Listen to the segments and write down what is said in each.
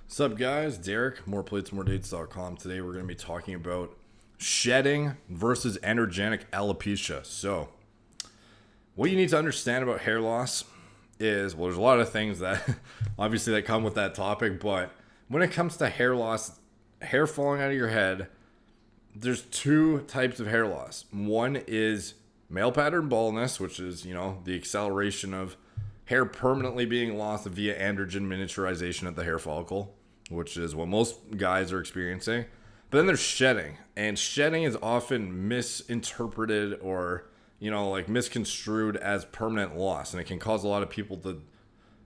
What's up, guys? Derek, moreplatesmoredates.com. Today we're going to be talking about shedding versus androgenic alopecia. So, what you need to understand about hair loss is, well, there's a lot of things that obviously that come with that topic, but when it comes to hair loss, hair falling out of your head, there's two types of hair loss. One is male pattern baldness, which is, the acceleration of hair permanently being lost via androgen miniaturization at the hair follicle, which is what most guys are experiencing. But then there's shedding, and shedding is often misinterpreted or, misconstrued as permanent loss, and it can cause a lot of people to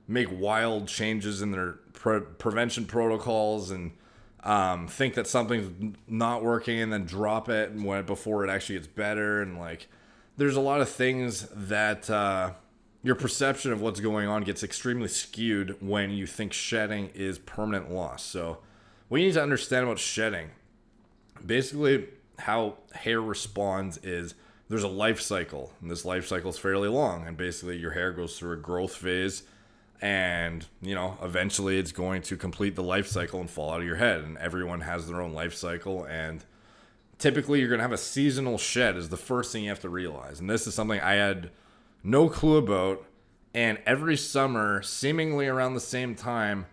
make wild changes in their prevention protocols and think that something's not working and then drop it before it actually gets better. And there's a lot of things that your perception of what's going on gets extremely skewed when you think shedding is permanent loss. So what you need to understand about shedding, basically how hair responds is there's a life cycle, and this life cycle is fairly long, and basically your hair goes through a growth phase, and eventually it's going to complete the life cycle and fall out of your head. And everyone has their own life cycle, and typically you're going to have a seasonal shed is the first thing you have to realize. And this is something I had no clue about, and every summer, seemingly around the same time,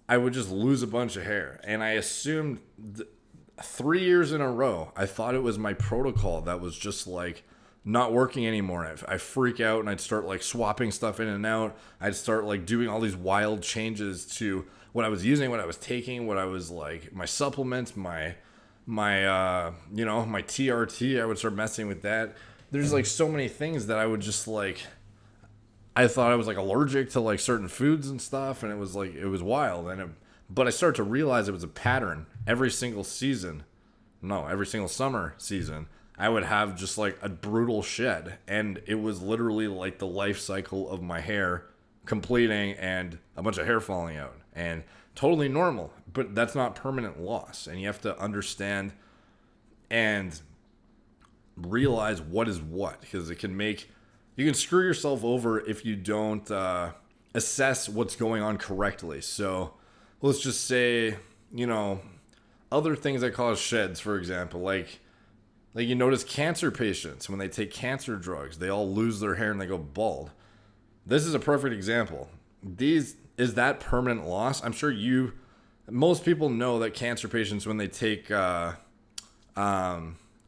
I would just lose a bunch of hair. And I assumed 3 years in a row, I thought it was my protocol that was just not working anymore. I freak out and I'd start swapping stuff in and out. I'd start doing all these wild changes to what I was using, what I was taking, what I was my supplements, my TRT. I would start messing with that. There's so many things that I would just I thought I was allergic to certain foods and stuff, and it was wild. But I started to realize it was a pattern. Every single summer season, I would have just a brutal shed, and it was literally the life cycle of my hair completing and a bunch of hair falling out, and totally normal. But that's not permanent loss, and you have to understand and realize what is what, because you can screw yourself over if you don't assess what's going on correctly. So let's just say, other things that cause sheds, for example, like you notice cancer patients, when they take cancer drugs, they all lose their hair and they go bald. This is a perfect example. Is that permanent loss? I'm sure most people know that cancer patients, when they take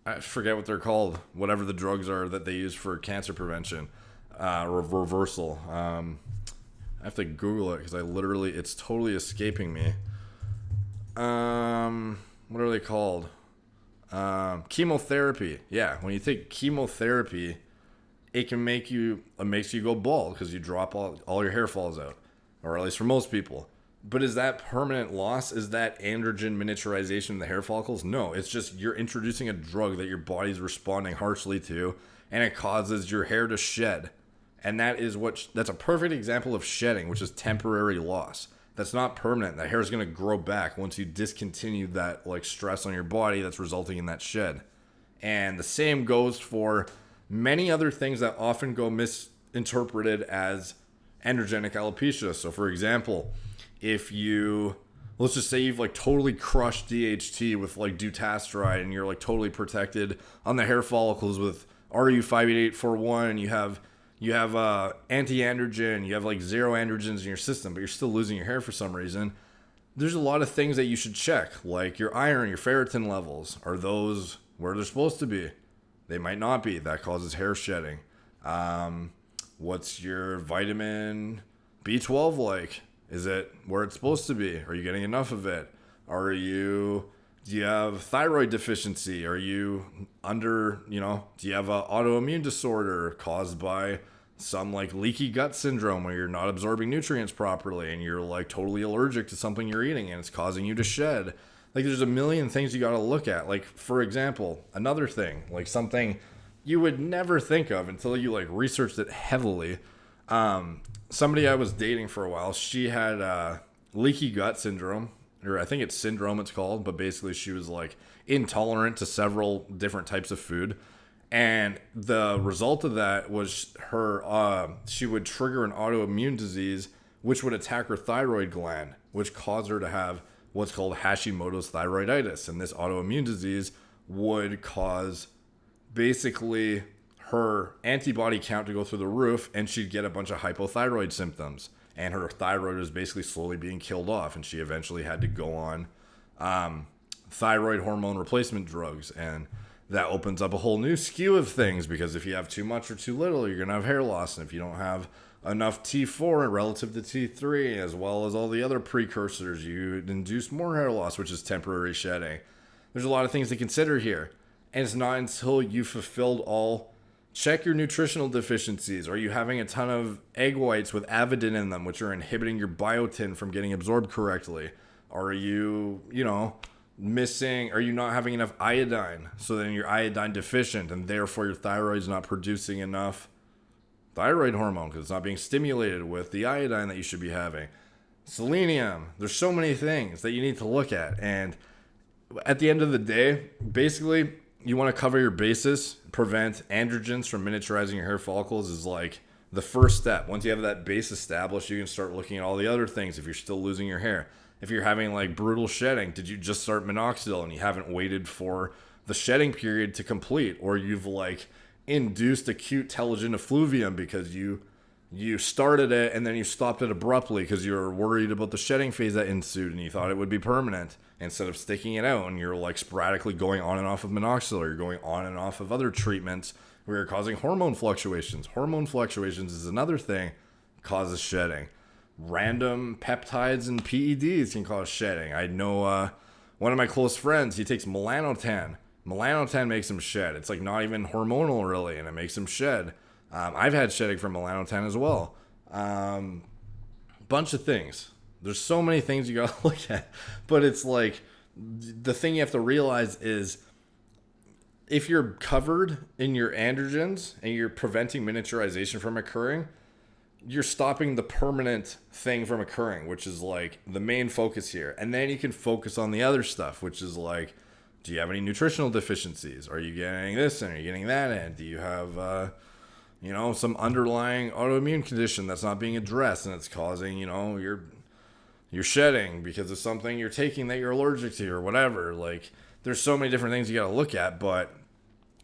I forget what they're called, whatever the drugs are that they use for cancer prevention, reversal. I have to Google it because it's totally escaping me. What are they called? Chemotherapy. Yeah, when you take chemotherapy, it makes you go bald because you drop all your hair falls out, or at least for most people. But is that permanent loss? Is that androgen miniaturization of the hair follicles? No, it's just you're introducing a drug that your body's responding harshly to, and it causes your hair to shed. And that's a perfect example of shedding, which is temporary loss. That's not permanent. That hair is going to grow back once you discontinue that stress on your body that's resulting in that shed. And the same goes for many other things that often go misinterpreted as androgenic alopecia. So for example, let's just say you've totally crushed DHT with dutasteride, and you're totally protected on the hair follicles with RU58841, and you have anti-androgen, you have zero androgens in your system, but you're still losing your hair for some reason. There's a lot of things that you should check, like your iron, your ferritin levels. Are those where they're supposed to be? They might not be. That causes hair shedding. What's your vitamin B12 like? Is it where it's supposed to be? Are you getting enough of it? Do you have thyroid deficiency? Are you do you have an autoimmune disorder caused by some leaky gut syndrome, where you're not absorbing nutrients properly and you're totally allergic to something you're eating and it's causing you to shed? There's a million things you got to look at. For example, another thing, something you would never think of until you researched it heavily. Somebody I was dating for a while, she had leaky gut syndrome, or I think it's syndrome it's called, but basically she was intolerant to several different types of food. And the result of that was she would trigger an autoimmune disease, which would attack her thyroid gland, which caused her to have what's called Hashimoto's thyroiditis. And this autoimmune disease would cause basically her antibody count to go through the roof, and she'd get a bunch of hypothyroid symptoms. And her thyroid was basically slowly being killed off, and she eventually had to go on thyroid hormone replacement drugs. And that opens up a whole new skew of things, because if you have too much or too little, you're going to have hair loss. And if you don't have enough T4 relative to T3, as well as all the other precursors, you induce more hair loss, which is temporary shedding. There's a lot of things to consider here. And it's not until you fulfilled all, check your nutritional deficiencies. Are you having a ton of egg whites with avidin in them, which are inhibiting your biotin from getting absorbed correctly? Are you, missing, are you not having enough iodine? So then you're iodine deficient, and therefore your thyroid's not producing enough thyroid hormone because it's not being stimulated with the iodine that you should be having. Selenium. There's so many things that you need to look at. And at the end of the day, basically, you want to cover your bases, prevent androgens from miniaturizing your hair follicles is like the first step. Once you have that base established, you can start looking at all the other things if you're still losing your hair. If you're having like brutal shedding, did you just start minoxidil and you haven't waited for the shedding period to complete? Or you've like induced acute telogen effluvium because you started it and then you stopped it abruptly because you were worried about the shedding phase that ensued and you thought it would be permanent instead of sticking it out, and you're like sporadically going on and off of minoxidil, or you're going on and off of other treatments where you're causing hormone fluctuations. Hormone fluctuations is another thing that causes shedding. Random peptides and PEDs can cause shedding. I know one of my close friends, he takes melanotan. Melanotan makes him shed. It's like not even hormonal really, and it makes him shed. I've had shedding from melanotan as well. Bunch of things. There's so many things you gotta look at. But it's like, the thing you have to realize is if you're covered in your androgens and you're preventing miniaturization from occurring, you're stopping the permanent thing from occurring, which is like the main focus here. And then you can focus on the other stuff, which is like, do you have any nutritional deficiencies? Are you getting this and are you getting that? And do you have, some underlying autoimmune condition that's not being addressed and it's causing, you're shedding because of something you're taking that you're allergic to or whatever. Like, there's so many different things you got to look at, but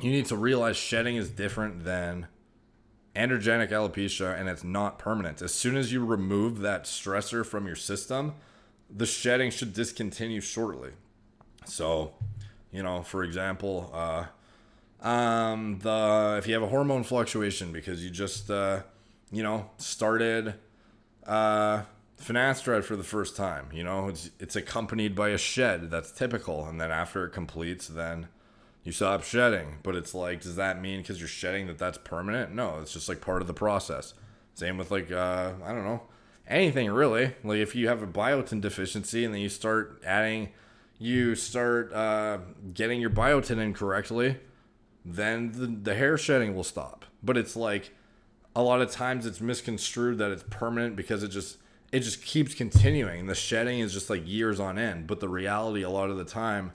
you need to realize shedding is different than androgenic alopecia, and it's not permanent. As soon as you remove that stressor from your system, the shedding should discontinue shortly. So, for example, if you have a hormone fluctuation because you just, started finasteride for the first time, it's accompanied by a shed. That's typical. And then after it completes, then you stop shedding. But it's like, does that mean because you're shedding that's permanent? No, it's just like part of the process. Same with like, anything really. Like if you have a biotin deficiency and then you start getting your biotin incorrectly, then the hair shedding will stop. But it's like, a lot of times it's misconstrued that it's permanent because it just keeps continuing. The shedding is just like years on end. But the reality a lot of the time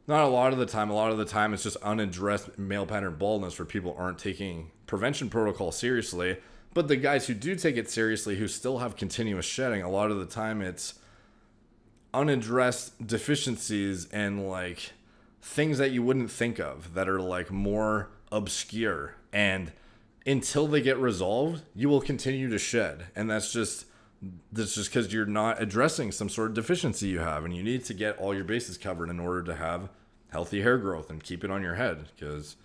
it's just unaddressed male pattern baldness where people aren't taking prevention protocol seriously. But the guys who do take it seriously, who still have continuous shedding, a lot of the time it's unaddressed deficiencies and like things that you wouldn't think of that are like more obscure. And until they get resolved, you will continue to shed. And that's just because you're not addressing some sort of deficiency you have, and you need to get all your bases covered in order to have healthy hair growth and keep it on your head, because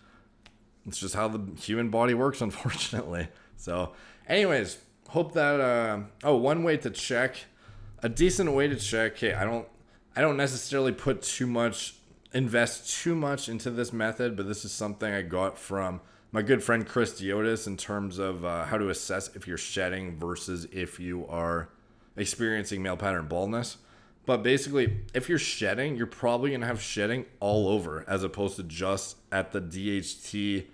it's just how the human body works, unfortunately. So anyways, hope that one way to check, a decent way to check, okay, I don't necessarily invest too much into this method, but this is something I got from my good friend Chris Diotis in terms of how to assess if you're shedding versus if you are experiencing male pattern baldness. But basically, if you're shedding, you're probably going to have shedding all over as opposed to just at the DHT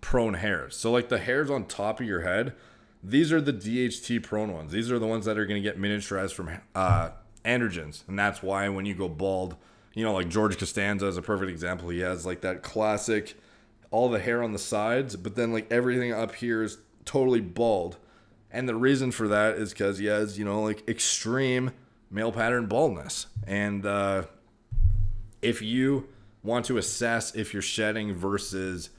prone hairs. So like the hairs on top of your head, these are the DHT prone ones. These are the ones that are going to get miniaturized from androgens. And that's why when you go bald, like George Costanza is a perfect example. He has like that classic, all the hair on the sides, but then like everything up here is totally bald. And the reason for that is because he has, like extreme male pattern baldness. And if you want to assess if you're shedding versus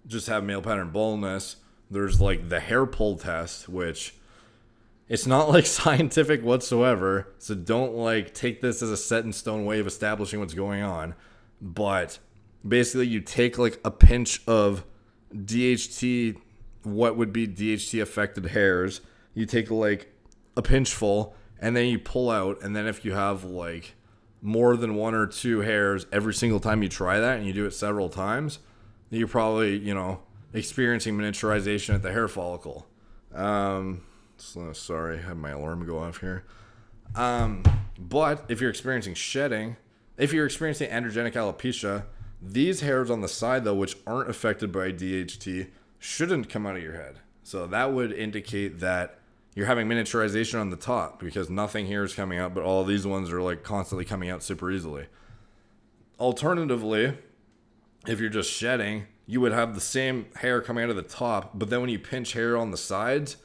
just have male pattern baldness, there's like the hair pull test, which it's not like scientific whatsoever. So don't like take this as a set in stone way of establishing what's going on. But basically you take like a pinch of DHT, what would be DHT affected hairs. You take like a pinch full and then you pull out. And then if you have like more than 1 or 2 hairs every single time you try that and you do it several times, you're probably, experiencing miniaturization at the hair follicle. Sorry, I had my alarm go off here. But if you're experiencing shedding, if you're experiencing androgenic alopecia, these hairs on the side, though, which aren't affected by DHT, shouldn't come out of your head. So that would indicate that you're having miniaturization on the top because nothing here is coming out, but all these ones are like constantly coming out super easily. Alternatively, if you're just shedding, you would have the same hair coming out of the top, but then when you pinch hair on the sides,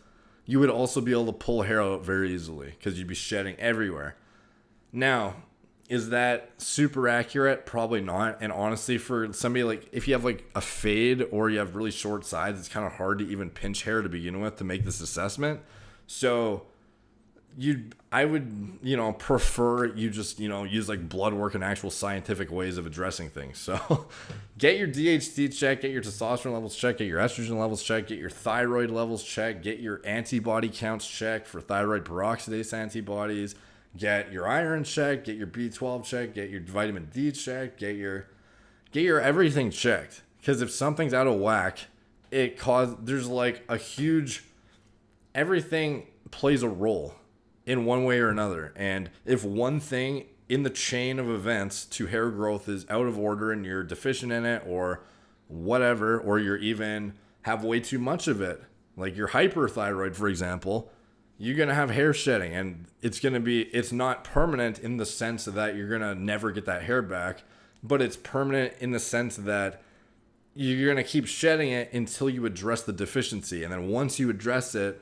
you would also be able to pull hair out very easily because you'd be shedding everywhere. Now, is that super accurate? Probably not. And honestly, for somebody like, if you have like a fade or you have really short sides, it's kind of hard to even pinch hair to begin with to make this assessment. So I would, prefer you just, use like blood work and actual scientific ways of addressing things. So get your DHT checked, get your testosterone levels checked, get your estrogen levels checked, get your thyroid levels checked, get your antibody counts checked for thyroid peroxidase antibodies, get your iron checked, get your B12 checked, get your vitamin D checked, get your everything checked. Because if something's out of whack, there's like a huge, everything plays a role in one way or another. And if one thing in the chain of events to hair growth is out of order and you're deficient in it or whatever, or you're even have way too much of it, like you're hyperthyroid, for example, you're going to have hair shedding, and it's not permanent in the sense that you're going to never get that hair back, but it's permanent in the sense that you're going to keep shedding it until you address the deficiency. And then once you address it,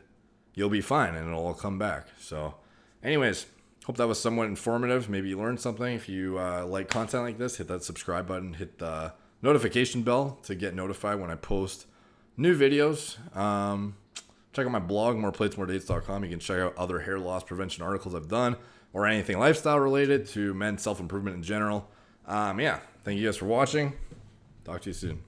you'll be fine and it'll all come back. So anyways, hope that was somewhat informative. Maybe you learned something. If you like content like this, hit that subscribe button, hit the notification bell to get notified when I post new videos. Check out my blog, moreplatesmoredates.com. You can check out other hair loss prevention articles I've done or anything lifestyle related to men's self-improvement in general. Thank you guys for watching. Talk to you soon.